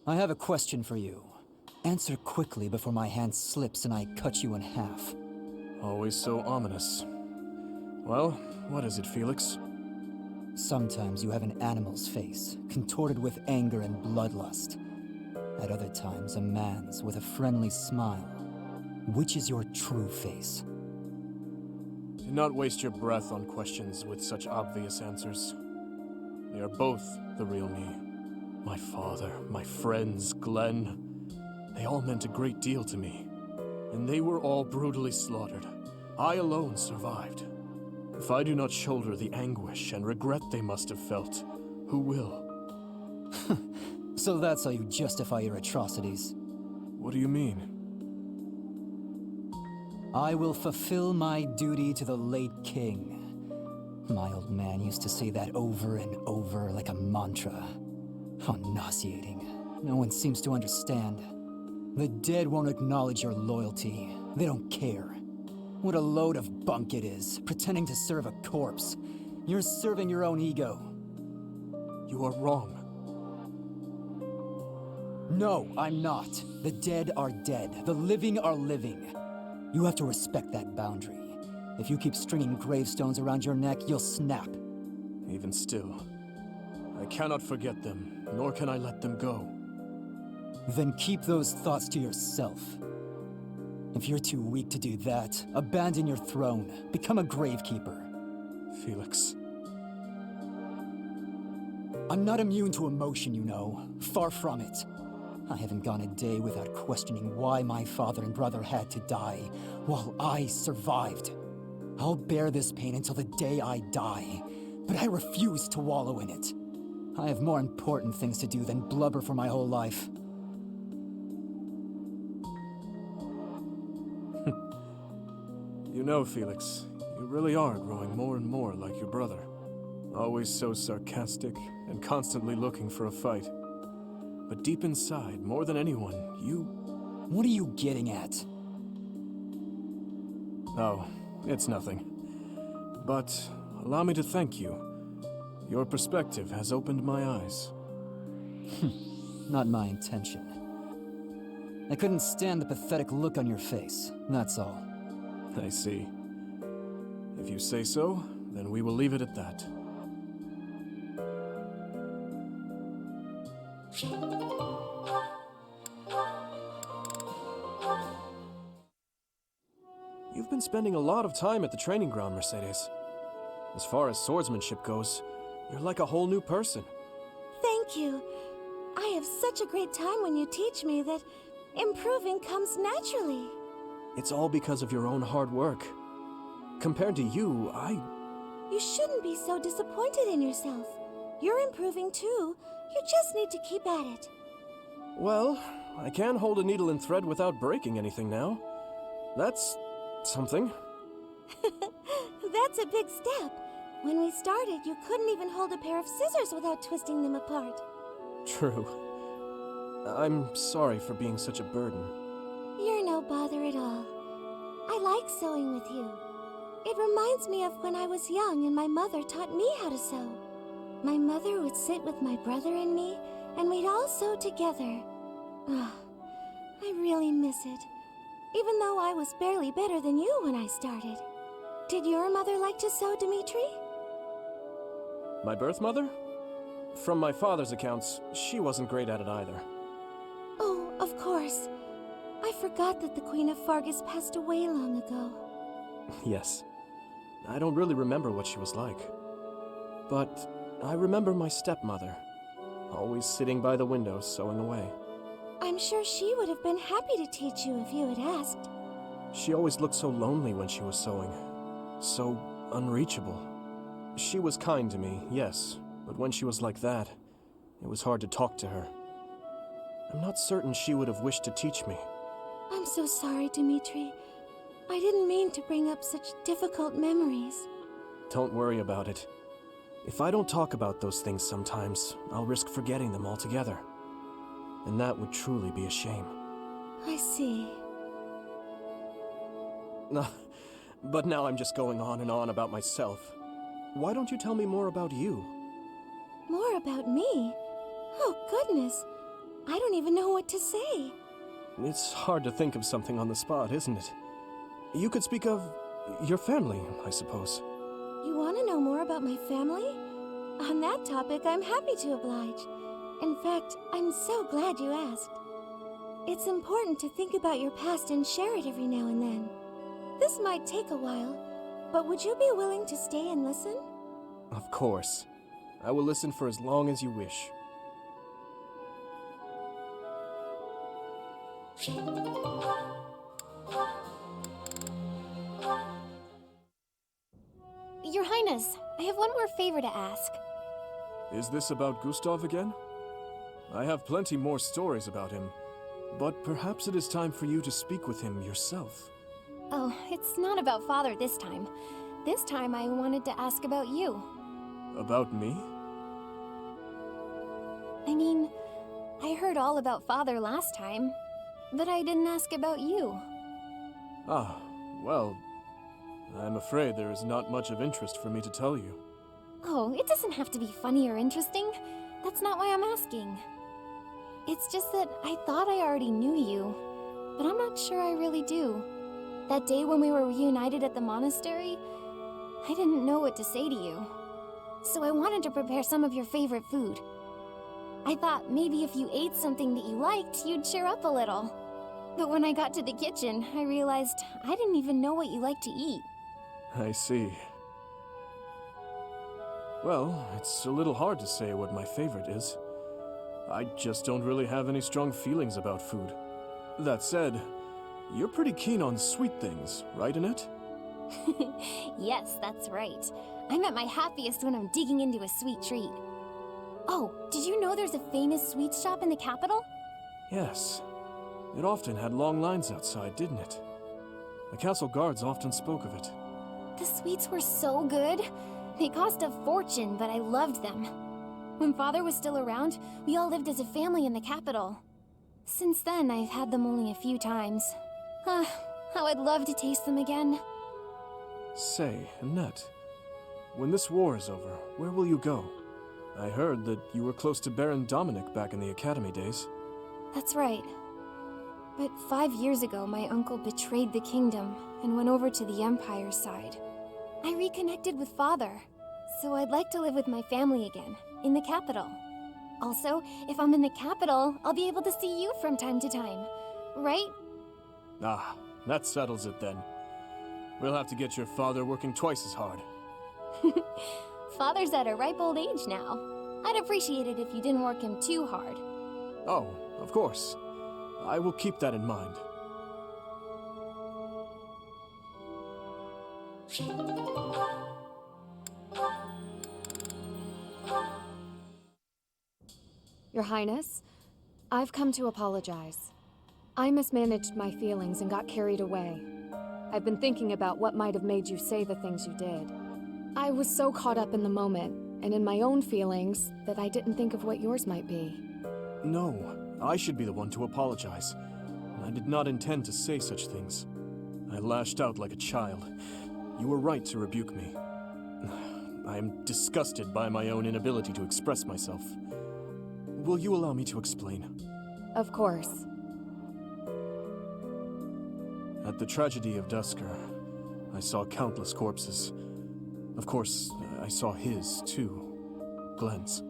I have a question for you. Answer quickly before my hand slips and I cut you in half. Always so ominous. Well, what is it, Felix? Sometimes you have an animal's face, contorted with anger and bloodlust. At other times, a man's with a friendly smile. Which is your true face? Do not waste your breath on questions with such obvious answers. They are both the real me. My father, my friends, Glenn. They all meant a great deal to me. And they were all brutally slaughtered. I alone survived. If I do not shoulder the anguish and regret they must have felt, who will? So that's how you justify your atrocities. What do you mean? I will fulfill my duty to the late king. My old man used to say that over and over like a mantra. How nauseating. No one seems to understand. The dead won't acknowledge your loyalty. They don't care. What a load of bunk it is, pretending to serve a corpse. You're serving your own ego. You are wrong. No, I'm not. The dead are dead. The living are living. You have to respect that boundary. If you keep stringing gravestones around your neck, you'll snap. Even still, I cannot forget them, nor can I let them go. Then keep those thoughts to yourself. If you're too weak to do that, abandon your throne. Become a gravekeeper. Felix. I'm not immune to emotion, you know. Far from it. I haven't gone a day without questioning why my father and brother had to die, while I survived. I'll bear this pain until the day I die, but I refuse to wallow in it. I have more important things to do than blubber for my whole life. You know, Felix, you really are growing more and more like your brother. Always so sarcastic and constantly looking for a fight. But deep inside, more than anyone, you... What are you getting at? Oh, it's nothing. But allow me to thank you. Your perspective has opened my eyes. Not my intention. I couldn't stand the pathetic look on your face, that's all. I see. If you say so, then we will leave it at that. You've been spending a lot of time at the training ground, Mercedes. As far as swordsmanship goes, you're like a whole new person. Thank you. I have such a great time when you teach me that improving comes naturally. It's all because of your own hard work. Compared to you, You shouldn't be so disappointed in yourself. You're improving too. You just need to keep at it. Well, I can hold a needle and thread without breaking anything now. That's... something. That's a big step. When we started, you couldn't even hold a pair of scissors without twisting them apart. True. I'm sorry for being such a burden. You're no bother at all. I like sewing with you. It reminds me of when I was young and my mother taught me how to sew. My mother would sit with my brother and me, and we'd all sew together. Ah, I really miss it. Even though I was barely better than you when I started. Did your mother like to sew, Dimitri? My birth mother? From my father's accounts, she wasn't great at it either. Oh, of course. I forgot that the Queen of Fargus passed away long ago. Yes. I don't really remember what she was like. But I remember my stepmother, always sitting by the window sewing away. I'm sure she would have been happy to teach you if you had asked. She always looked so lonely when she was sewing. So unreachable. She was kind to me, yes, but when she was like that, it was hard to talk to her. I'm not certain she would have wished to teach me. I'm so sorry, Dimitri. I didn't mean to bring up such difficult memories. Don't worry about it. If I don't talk about those things sometimes, I'll risk forgetting them altogether. And that would truly be a shame. I see. But now I'm just going on and on about myself. Why don't you tell me more about you? More about me? Oh, goodness. I don't even know what to say. It's hard to think of something on the spot, isn't it? You could speak of your family, I suppose. You want to know more about my family? On that topic, I'm happy to oblige. In fact, I'm so glad you asked. It's important to think about your past and share it every now and then. This might take a while, but would you be willing to stay and listen? Of course. I will listen for as long as you wish. Your Highness, I have one more favor to ask. Is this about Gustav again? I have plenty more stories about him, but perhaps it is time for you to speak with him yourself. Oh, it's not about Father this time. This time I wanted to ask about you. About me? I mean, I heard all about Father last time, but I didn't ask about you. Ah, well, I'm afraid there is not much of interest for me to tell you. Oh, it doesn't have to be funny or interesting. That's not why I'm asking. It's just that I thought I already knew you, but I'm not sure I really do. That day when we were reunited at the monastery, I didn't know what to say to you. So I wanted to prepare some of your favorite food. I thought maybe if you ate something that you liked, you'd cheer up a little. But when I got to the kitchen, I realized I didn't even know what you like to eat. I see. Well, it's a little hard to say what my favorite is. I just don't really have any strong feelings about food. That said, you're pretty keen on sweet things, right, Annette? Yes, that's right. I'm at my happiest when I'm digging into a sweet treat. Oh, did you know there's a famous sweet shop in the capital? Yes. It often had long lines outside, didn't it? The castle guards often spoke of it. The sweets were so good. They cost a fortune, but I loved them. When Father was still around, we all lived as a family in the capital. Since then, I've had them only a few times. How I'd love to taste them again. Say, Annette, when this war is over, where will you go? I heard that you were close to Baron Dominic back in the academy days. That's right. But 5 years ago, my uncle betrayed the kingdom and went over to the Empire's side. I reconnected with Father, so I'd like to live with my family again, in the capital. Also, if I'm in the capital, I'll be able to see you from time to time, right? Ah, that settles it then. We'll have to get your father working twice as hard. Father's at a ripe old age now. I'd appreciate it if you didn't work him too hard. Oh, of course. I will keep that in mind. Your Highness, I've come to apologize. I mismanaged my feelings and got carried away. I've been thinking about what might have made you say the things you did. I was so caught up in the moment and in my own feelings that I didn't think of what yours might be. No, I should be the one to apologize. I did not intend to say such things. I lashed out like a child. You were right to rebuke me. I am disgusted by my own inability to express myself. Will you allow me to explain? Of course. At the tragedy of Dusker, I saw countless corpses. Of course, I saw his, too. Glenn's.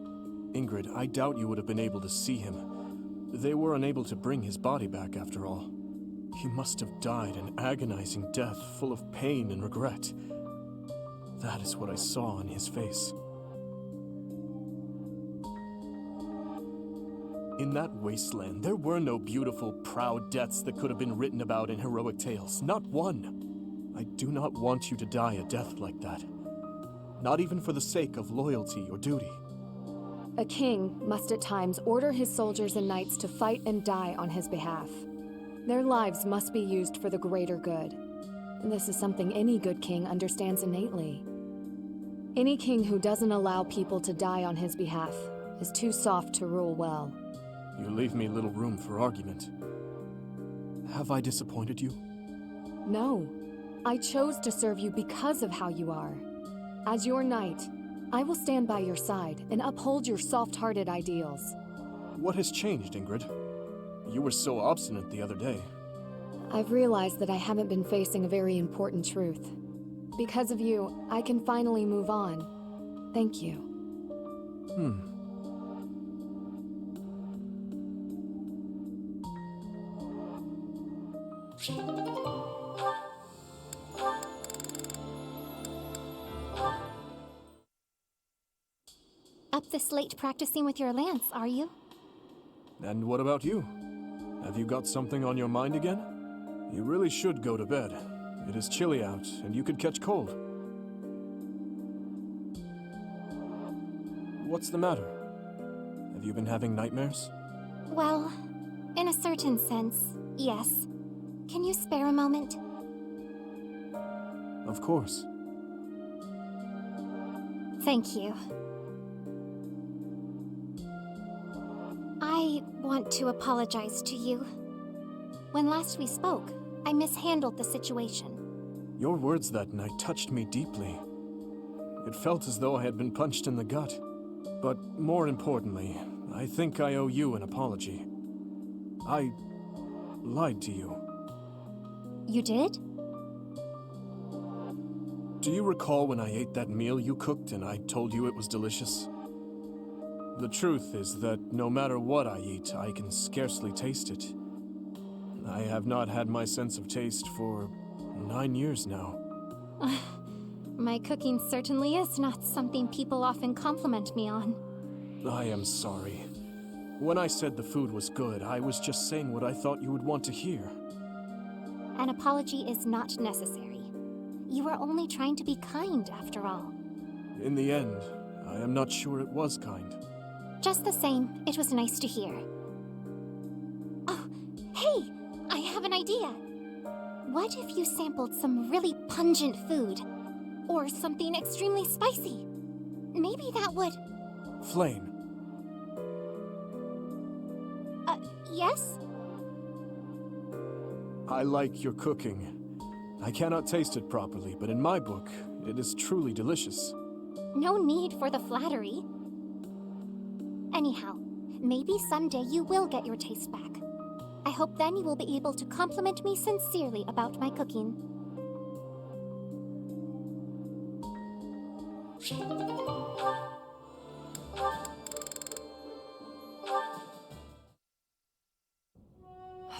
Ingrid, I doubt you would have been able to see him. They were unable to bring his body back, after all. He must have died an agonizing death, full of pain and regret. That is what I saw in his face. In that wasteland, there were no beautiful, proud deaths that could have been written about in heroic tales. Not one. I do not want you to die a death like that. Not even for the sake of loyalty or duty. A king must at times order his soldiers and knights to fight and die on his behalf. Their lives must be used for the greater good. And this is something any good king understands innately. Any king who doesn't allow people to die on his behalf is too soft to rule well. You leave me little room for argument. Have I disappointed you? No. I chose to serve you because of how you are. As your knight, I will stand by your side and uphold your soft-hearted ideals. What has changed, Ingrid? You were so obstinate the other day. I've realized that I haven't been facing a very important truth. Because of you, I can finally move on. Thank you. Up this late practicing with your lance, are you? And what about you? Have you got something on your mind again? You really should go to bed. It is chilly out, and you could catch cold. What's the matter? Have you been having nightmares? Well, in a certain sense, yes. Can you spare a moment? Of course. Thank you. I want to apologize to you. When last we spoke, I mishandled the situation. Your words that night touched me deeply. It felt as though I had been punched in the gut. But more importantly, I think I owe you an apology. I lied to you. You did? Do you recall when I ate that meal you cooked and I told you it was delicious? The truth is that no matter what I eat, I can scarcely taste it. I have not had my sense of taste for 9 years now. My cooking certainly is not something people often compliment me on. I am sorry. When I said the food was good, I was just saying what I thought you would want to hear. An apology is not necessary. You were only trying to be kind, after all. In the end, I am not sure it was kind. Just the same, it was nice to hear. Oh, hey! I have an idea! What if you sampled some really pungent food? Or something extremely spicy? Maybe that would... Flame. Yes? I like your cooking. I cannot taste it properly, but in my book, it is truly delicious. No need for the flattery. Anyhow, maybe someday you will get your taste back. I hope then you will be able to compliment me sincerely about my cooking.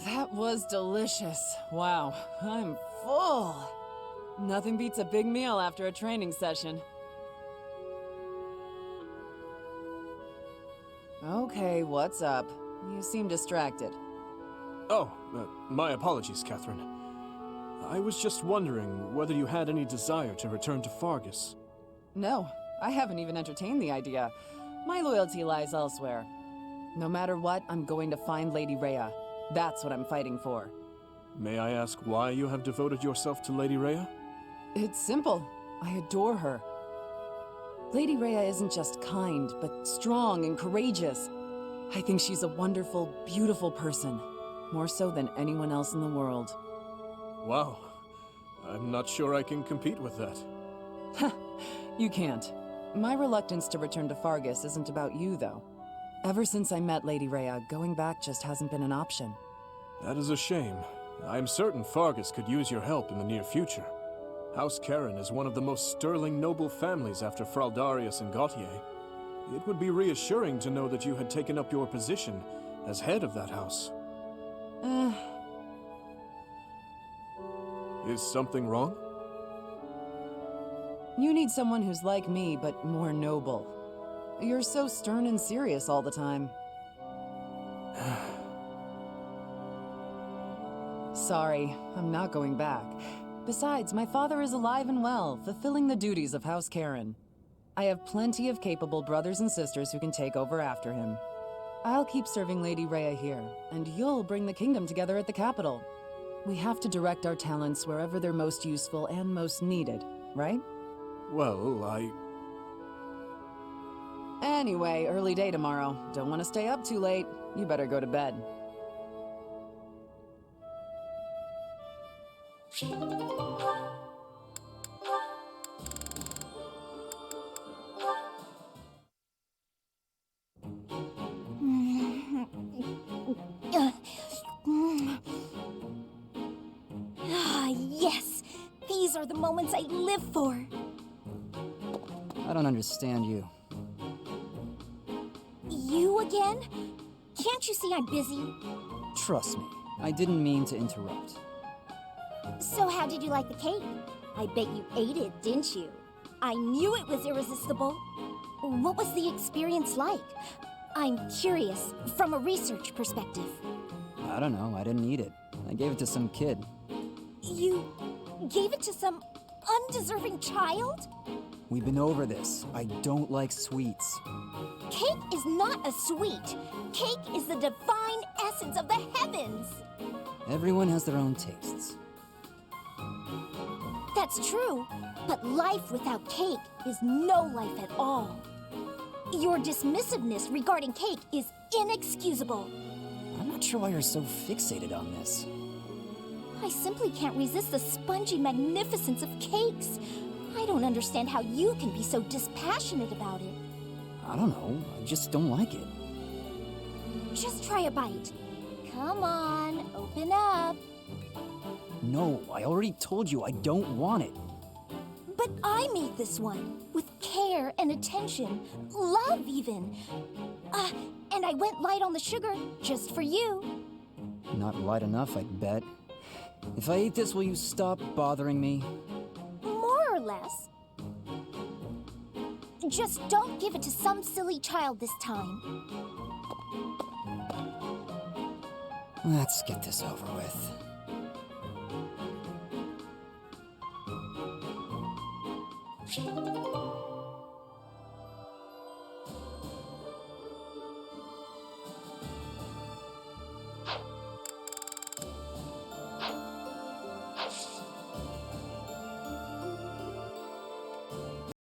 That was delicious. Wow, I'm full. Nothing beats a big meal after a training session. Okay, what's up? You seem distracted. Oh, my apologies, Catherine. I was just wondering whether you had any desire to return to Fargus. No, I haven't even entertained the idea. My loyalty lies elsewhere. No matter what, I'm going to find Lady Rhea. That's what I'm fighting for. May I ask why you have devoted yourself to Lady Rhea? It's simple. I adore her. Lady Rhea isn't just kind, but strong and courageous. I think she's a wonderful, beautiful person. More so than anyone else in the world. Wow. I'm not sure I can compete with that. You can't. My reluctance to return to Fargus isn't about you, though. Ever since I met Lady Rhea, going back just hasn't been an option. That is a shame. I am certain Fargus could use your help in the near future. House Karen is one of the most sterling noble families after Fraldarius and Gautier. It would be reassuring to know that you had taken up your position as head of that house. Is something wrong? You need someone who's like me, but more noble. You're so stern and serious all the time. Sorry, I'm not going back. Besides, my father is alive and well, fulfilling the duties of House Karen. I have plenty of capable brothers and sisters who can take over after him. I'll keep serving Lady Rhea here, and you'll bring the kingdom together at the capital. We have to direct our talents wherever they're most useful and most needed, right? Well, Anyway, early day tomorrow. Don't want to stay up too late. You better go to bed. moments I live for. I don't understand you. You again? Can't you see I'm busy? Trust me, I didn't mean to interrupt. So how did you like the cake? I bet you ate it, didn't you? I knew it was irresistible. What was the experience like? I'm curious, from a research perspective. I don't know, I didn't eat it. I gave it to some kid. You gave it to some undeserving child? We've been over this. I don't like sweets. Cake is not a sweet. Cake is the divine essence of the heavens. Everyone has their own tastes. That's true, but life without cake is no life at all. Your dismissiveness regarding cake is inexcusable. I'm not sure why you're so fixated on this. I simply can't resist the spongy magnificence of cakes. I don't understand how you can be so dispassionate about it. I don't know, I just don't like it. Just try a bite. Come on, open up. No, I already told you I don't want it. But I made this one with care and attention, love even. And I went light on the sugar just for you. Not light enough, I'd bet. If I eat this, will you stop bothering me? More or less. Just don't give it to some silly child this time. Let's get this over with.